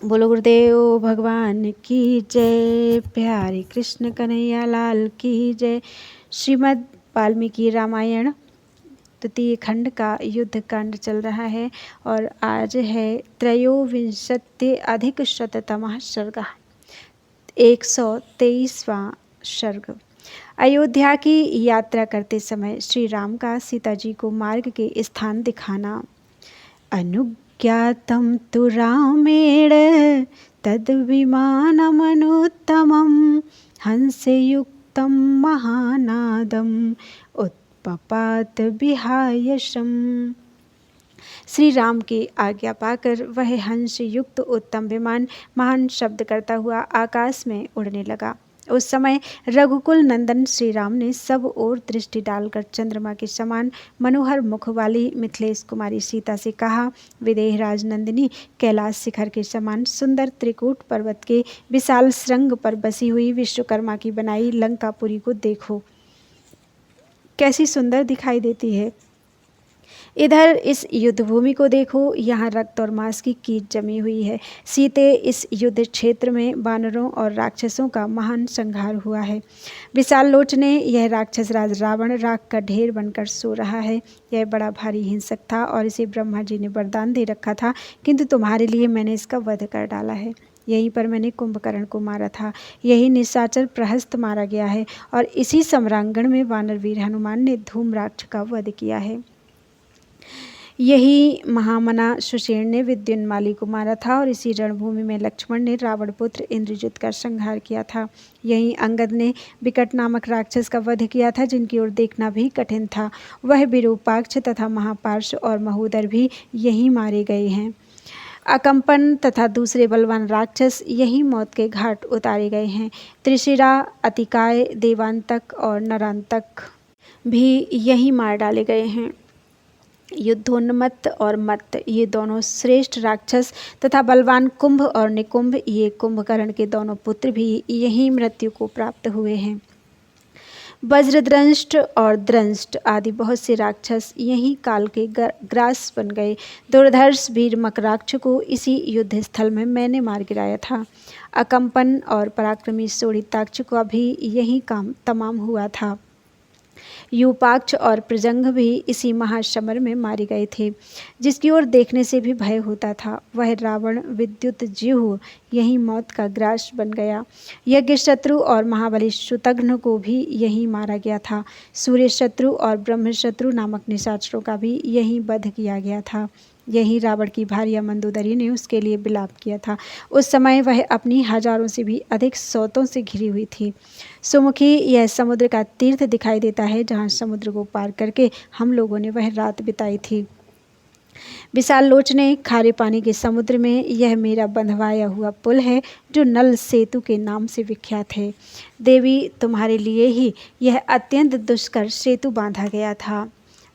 बोलो गुरुदेव भगवान की जय। प्यारे कृष्ण कन्हैया लाल की जय। श्रीमद् वाल्मीकि रामायण तृतीय खंड का युद्ध कांड चल रहा है और आज है त्रयोविंशत्यधिकशततमः सर्ग, 123वां सर्ग। अयोध्या की यात्रा करते समय श्री राम का सीता जी को मार्ग के स्थान दिखाना। अनुज्ञातं तु रामेण तद्विमानमनुत्तमं हंसयुक्तं महानादम् उत्पपात विहायशम्। श्री राम की आज्ञा पाकर वह हंस युक्त उत्तम विमान महान शब्द करता हुआ आकाश में उड़ने लगा। उस समय रघुकुल नंदन श्री राम ने सब ओर दृष्टि डालकर चंद्रमा के समान मनोहर मुख वाली मिथिलेश कुमारी सीता से कहा, विदेह राजनंदिनी, कैलाश शिखर के समान सुंदर त्रिकूट पर्वत के विशाल श्रृंग पर बसी हुई विश्वकर्मा की बनाई लंकापुरी को देखो, कैसी सुंदर दिखाई देती है। इधर इस युद्ध भूमि को देखो, यहाँ रक्त और मांस की कीच जमी हुई है। सीते इस युद्ध क्षेत्र में वानरों और राक्षसों का महान संहार हुआ है। विशाल लोचने यह राक्षस राज रावण राख का ढेर बनकर सो रहा है। यह बड़ा भारी हिंसक था और इसे ब्रह्मा जी ने वरदान दे रखा था, किंतु तुम्हारे लिए मैंने इसका वध कर डाला है। यहीं पर मैंने कुंभकर्ण को मारा था। यही निशाचर प्रहस्त मारा गया है और इसी सम्रांगण में वानर वीर हनुमान ने धूम्राक्ष का वध किया है। यही महामना सुषेण ने विद्युन्माली को मारा था और इसी रणभूमि में लक्ष्मण ने रावण पुत्र इंद्रजित का संहार किया था। यही अंगद ने विकट नामक राक्षस का वध किया था, जिनकी ओर देखना भी कठिन था। वह विरूपाक्ष तथा महापार्श और महोदर भी यही मारे गए हैं। अकंपन तथा दूसरे बलवान राक्षस यही मौत के घाट उतारे गए हैं। त्रिशिरा, अतिकाय, देवांतक और नरांतक भी यही मार डाले गए हैं। युद्धोन्मत्त और मत्त ये दोनों श्रेष्ठ राक्षस तथा बलवान कुंभ और निकुंभ ये कुंभकर्ण के दोनों पुत्र भी यही मृत्यु को प्राप्त हुए हैं। वज्रद्रंष्ट और द्रंष्ट आदि बहुत से राक्षस यही काल के ग्रास बन गए। दुर्धर्ष वीर मकराक्ष को इसी युद्ध स्थल में मैंने मार गिराया था। अकंपन और पराक्रमी शोणिताक्ष का भी यही काम तमाम हुआ था। यूपाक्ष और प्रजंग भी इसी महासमर में मारे गए थे। जिसकी ओर देखने से भी भय होता था, वह रावण विद्युत जिह्व यही मौत का ग्रास बन गया। यज्ञशत्रु और महाबली शुतघ्न को भी यही मारा गया था। सूर्य शत्रु और ब्रह्मशत्रु नामक निशाचरों का भी यही वध किया गया था। यही रावण की भार्या मंदोदरी ने उसके लिए विलाप किया था। उस समय वह अपनी हजारों से भी अधिक सौतों से घिरी हुई थी। सुमुखी यह समुद्र का तीर्थ दिखाई देता है, जहाँ समुद्र को पार करके हम लोगों ने वह रात बिताई थी। विशाल लोचने खारे पानी के समुद्र में यह मेरा बंधवाया हुआ पुल है, जो नल सेतु के नाम से विख्यात है। देवी, तुम्हारे लिए ही यह अत्यंत दुष्कर सेतु बांधा गया था।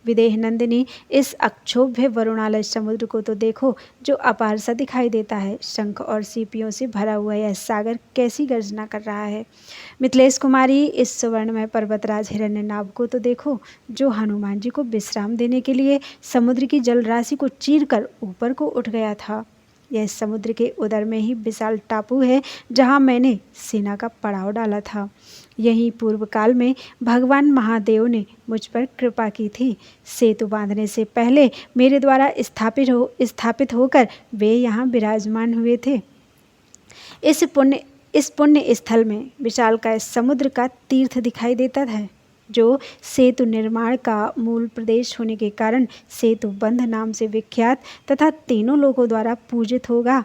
विदेह नंदिनी, इस अक्षोभ्य वरुणालय समुद्र को तो देखो, जो अपार सा दिखाई देता है। शंख और सीपियों से भरा हुआ यह सागर कैसी गर्जना कर रहा है। मिथिलेश कुमारी, इस सुवर्णमय पर्वतराज हिरण्यनाभ को तो देखो, जो हनुमान जी को विश्राम देने के लिए समुद्र की जलराशि को चीर कर ऊपर को उठ गया था। यह समुद्र के उदर में ही विशाल टापू है, जहाँ मैंने सेना का पड़ाव डाला था। यही पूर्व काल में भगवान महादेव ने मुझ पर कृपा की थी। सेतु बांधने से पहले मेरे द्वारा स्थापित होकर वे यहाँ विराजमान हुए थे। इस पुण्य स्थल में विशालकाय समुद्र का तीर्थ दिखाई देता है, जो सेतु निर्माण का मूल प्रदेश होने के कारण सेतु बंध नाम से विख्यात तथा तीनों लोगों द्वारा पूजित होगा।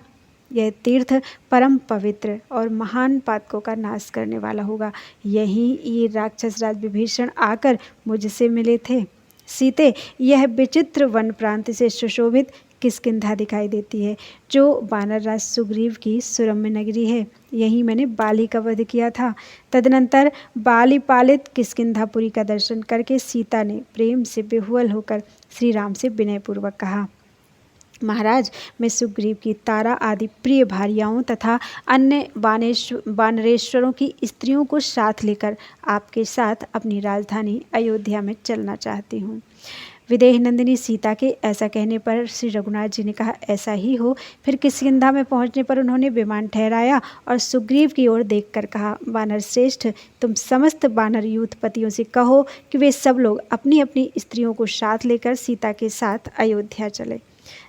यह तीर्थ परम पवित्र और महान पातकों का नाश करने वाला होगा। यही ये राक्षस राज विभीषण आकर मुझसे मिले थे। सीते, यह विचित्र वन प्रांत से सुशोभित किष्किंधा दिखाई देती है, जो वानर राज सुग्रीव की सुरम्य नगरी है। यही मैंने बाली का वध किया था। तदनंतर बाली पालित किष्किंधापुरी का दर्शन करके सीता ने प्रेम से विह्वल होकर श्री राम से विनयपूर्वक कहा, महाराज, मैं सुग्रीव की तारा आदि प्रिय भार्याओं तथा अन्य वानरेश्वरों की स्त्रियों को साथ लेकर आपके साथ अपनी राजधानी अयोध्या में चलना चाहती हूँ। विदेह नंदिनी सीता के ऐसा कहने पर श्री रघुनाथ जी ने कहा, ऐसा ही हो। फिर किष्किंधा में पहुंचने पर उन्होंने विमान ठहराया और सुग्रीव की ओर देखकर कहा, वानर श्रेष्ठ, तुम समस्त वानर यूथपतियों से कहो कि वे सब लोग अपनी अपनी स्त्रियों को साथ लेकर सीता के साथ अयोध्या चले,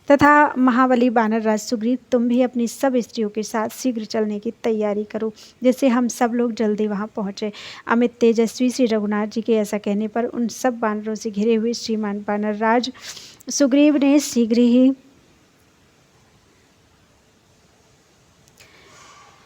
तथा महाबली वानर राज सुग्रीव, तुम भी अपनी सब स्त्रियों के साथ शीघ्र चलने की तैयारी करो, जिससे हम सब लोग जल्दी वहां पहुंचे। अमित तेजस्वी श्री रघुनाथ जी के ऐसा कहने पर उन सब वानरों से घिरे हुए श्रीमान वानर राज सुग्रीव ने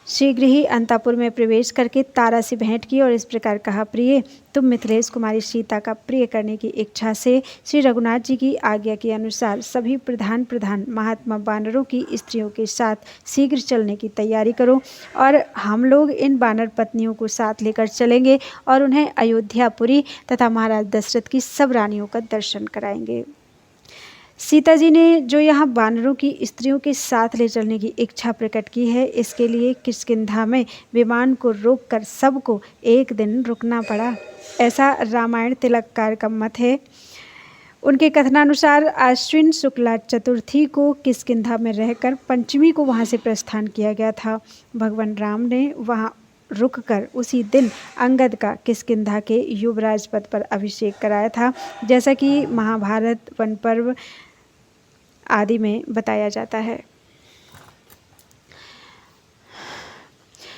शीघ्र ही अंतापुर में प्रवेश करके तारा से भेंट की और इस प्रकार कहा, प्रिय, तुम मिथिलेश कुमारी सीता का प्रिय करने की इच्छा से श्री रघुनाथ जी की आज्ञा के अनुसार सभी प्रधान महात्मा वानरों की स्त्रियों के साथ शीघ्र चलने की तैयारी करो और हम लोग इन वानर पत्नियों को साथ लेकर चलेंगे और उन्हें अयोध्यापुरी तथा महाराज दशरथ की सब रानियों का दर्शन कराएंगे। सीता जी ने जो यहाँ वानरों की स्त्रियों के साथ ले चलने की इच्छा प्रकट की है, इसके लिए किष्किंधा में विमान को रोककर सबको एक दिन रुकना पड़ा, ऐसा रामायण तिलककार का मत है। उनके कथनानुसार आश्विन शुक्ला चतुर्थी को किष्किंधा में रहकर पंचमी को वहाँ से प्रस्थान किया गया था। भगवान राम ने वहाँ रुककर उसी दिन अंगद का किष्किंधा के युवराज पद पर अभिषेक कराया था, जैसा कि महाभारत वन पर्व आदि में बताया जाता है।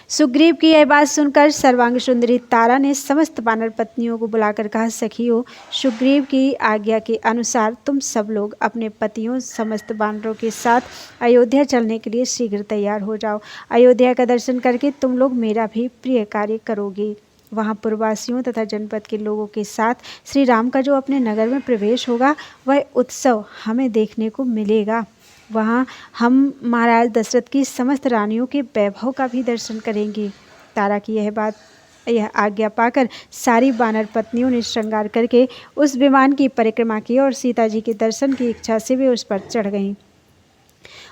सुग्रीव की यह बात सुनकर सर्वांग सुंदरी तारा ने समस्त वानर पत्नियों को बुलाकर कहा, सखियों, सुग्रीव की आज्ञा के अनुसार तुम सब लोग अपने पतियों समस्त वानरों के साथ अयोध्या चलने के लिए शीघ्र तैयार हो जाओ। अयोध्या का दर्शन करके तुम लोग मेरा भी प्रिय कार्य करोगे। वहाँ पुरवासियों तथा जनपद के लोगों के साथ श्री राम का जो अपने नगर में प्रवेश होगा, वह उत्सव हमें देखने को मिलेगा। वहाँ हम महाराज दशरथ की समस्त रानियों के वैभव का भी दर्शन करेंगे। तारा की यह आज्ञा पाकर सारी वानर पत्नियों ने श्रृंगार करके उस विमान की परिक्रमा की और सीता जी के दर्शन की इच्छा से वे उस पर चढ़ गईं।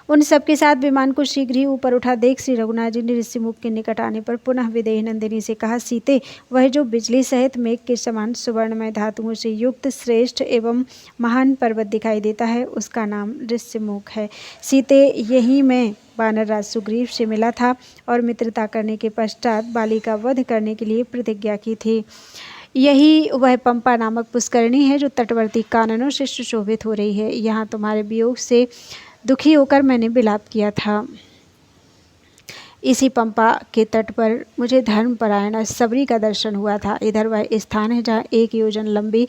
उन सबके साथ विमान को शीघ्र ही ऊपर उठा देख श्री रघुनाथ जी ने ऋषिमुख के निकट आने पर पुनः विदेह नंदिनी से कहा, सीते, वह जो बिजली सहित मेघ के समान सुवर्णमय धातुओं से युक्त श्रेष्ठ एवं महान पर्वत दिखाई देता है, उसका नाम ऋषिमुख है। सीते, यही मैं वानर राज सुग्रीव से मिला था और मित्रता करने के पश्चात बाली का वध करने के लिए प्रतिज्ञा की थी। यही वह पंपा नामक पुष्करणी है जो तटवर्ती काननों से सुशोभित हो रही है। यहाँ तुम्हारे वियोग से दुखी होकर मैंने विलाप किया था। इसी पंपा के तट पर मुझे धर्मपरायण सबरी का दर्शन हुआ था। इधर वह स्थान है जहाँ 1 योजन लंबी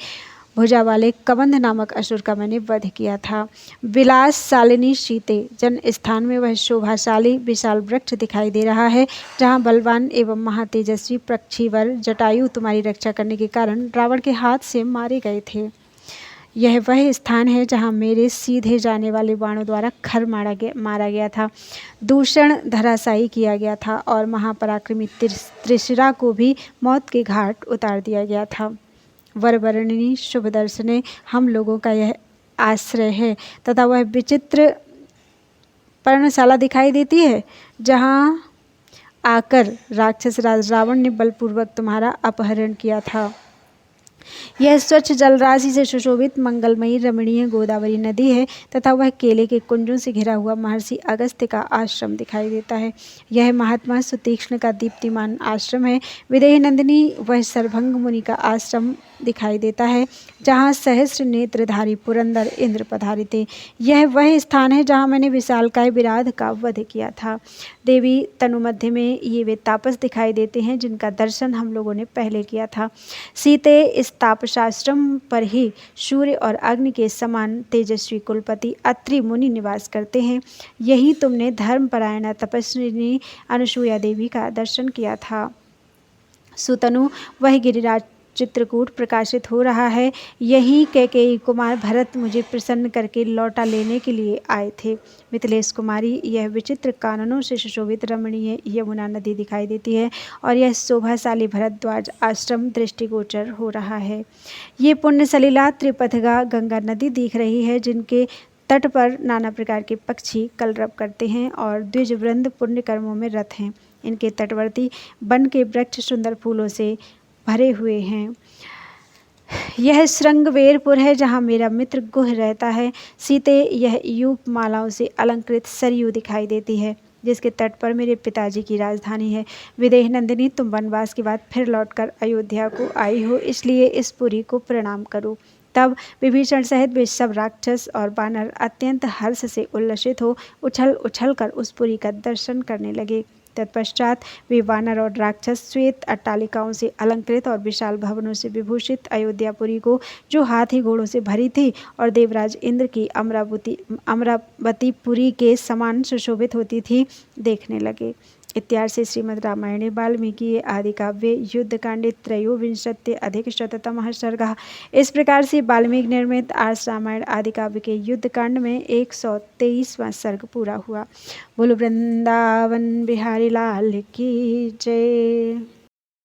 भुजा वाले कबंध नामक असुर का मैंने वध किया था। विलास शालिनी सीते, जन स्थान में वह शोभाशाली विशाल वृक्ष दिखाई दे रहा है जहाँ बलवान एवं महातेजस्वी पक्षीवर जटायु तुम्हारी रक्षा करने के कारण रावण के हाथ से मारे गए थे। यह वह स्थान है जहाँ मेरे सीधे जाने वाले बाणों द्वारा खर मारा गया था, दूषण धराशायी किया गया था और महापराक्रमी त्रिशिरा को भी मौत के घाट उतार दिया गया था। वरवर्णिनी शुभ दर्शने हम लोगों का यह आश्रय है तथा वह विचित्र पर्णशाला दिखाई देती है जहाँ आकर राक्षस राज रावण ने बलपूर्वक तुम्हारा अपहरण किया था। यह स्वच्छ जलराशि से सुशोभित मंगलमयी रमणीय गोदावरी नदी है तथा वह केले के कुंजों से घिरा हुआ महर्षि अगस्त्य का आश्रम दिखाई देता है। यह महात्मा सुतीक्ष्ण का दीप्तिमान आश्रम है। विदेह नंदिनी, वह सर्वभंग मुनि का आश्रम दिखाई देता है जहाँ सहस्र नेत्रधारी पुरंदर इंद्र पधारे थे। यह वह स्थान है जहाँ मैंने विशालकाय विराध का वध किया था। देवी, तनु मध्य में ये वे तापस दिखाई देते हैं जिनका दर्शन हम लोगों ने पहले किया था। सीते, इस तापसाश्रम पर ही सूर्य और अग्नि के समान तेजस्वी कुलपति अत्रि मुनि निवास करते हैं। यही तुमने धर्मपरायणा तपस्विनी अनुसूया देवी का दर्शन किया था। सुतनु, वह गिरिराज चित्रकूट प्रकाशित हो रहा है। यही कैकेयी कुमार भरत मुझे प्रसन्न करके लौटा लेने के लिए आए थे। मिथिलेश कुमारी, यह विचित्र काननों से सुशोभित रमणीय यमुना नदी दिखाई देती है और यह शोभाशाली भरद्वाज आश्रम दृष्टिगोचर हो रहा है। ये पुण्य सलीला त्रिपथगा गंगा नदी दिख रही है जिनके तट पर नाना प्रकार के पक्षी कलरव करते हैं और द्विजवृंद पुण्य कर्मों में रत हैं। इनके तटवर्ती वन के वृक्ष सुंदर फूलों से भरे हुए हैं। यह श्रृंगवेरपुर है जहाँ मेरा मित्र गुह रहता है। सीते, यह यूप मालाओं से अलंकृत सरयू दिखाई देती है जिसके तट पर मेरे पिताजी की राजधानी है। विदेह नंदिनी, तुम वनवास के बाद फिर लौटकर अयोध्या को आई हो, इसलिए इस पुरी को प्रणाम करो। तब विभीषण सहित वे सब राक्षस और वानर अत्यंत हर्ष से उल्लसित हो उछल उछल कर उस पुरी का दर्शन करने लगे। तत्पश्चात वे वानर और राक्षस श्वेत अट्टालिकाओं से अलंकृत और विशाल भवनों से विभूषित अयोध्यापुरी को, जो हाथी घोड़ों से भरी थी और देवराज इंद्र की अमरावतीपुरी के समान सुशोभित होती थी, देखने लगे। इत्यार्षे श्रीमद् रामायणे वाल्मीकि आदिकाव्ये युद्धकांडे त्रयोविंशत्यधिकशततमः सर्गः। इस प्रकार से वाल्मीकि निर्मित आर्ष रामायण आदिकाव्य के युद्धकांड में 123वां सर्ग पूरा हुआ। बोलो वृंदावन बिहारी लाल की जय।